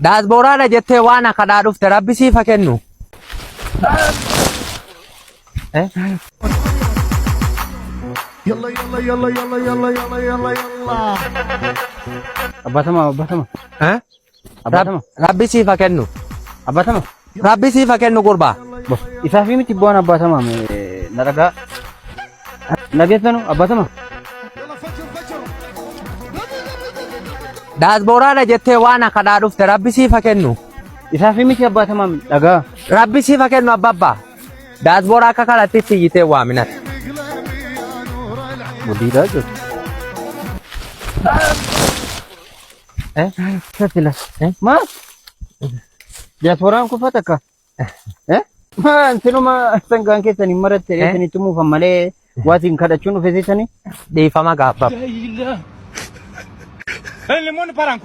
Daasbooraadha jettee waan akkanaa dhufte rabbi siif haa kennu. يلا يلا يلا يلا يلا يلا يلا يلا Abbaatama. Rabbi siif haa kennu. Abbaatama. Rabbi siif haa kennu gurbaa. Isaa fi miti bu'aan abbaatama na dhagaa. Nageessanu abbaatama. Daasbooraadha jettee waan akkanaa dhufte rabbi siif haa kennu. Isaa fi miti abbaatama dhagaa. Rabbi siif haa kennu abbabbaa. Daasbooraa akka kanatti fiyyitee waaminat. Mudhiidhaa jiru. Safila. Maal? Diyaaspooraan kun fatakka. Maal sinuma sangaan keessanii maratte dheessanii tumuufan malee waatiin kadhachuun dhufe seessanii. Dhiifama gaabbab. لا اله الا الله.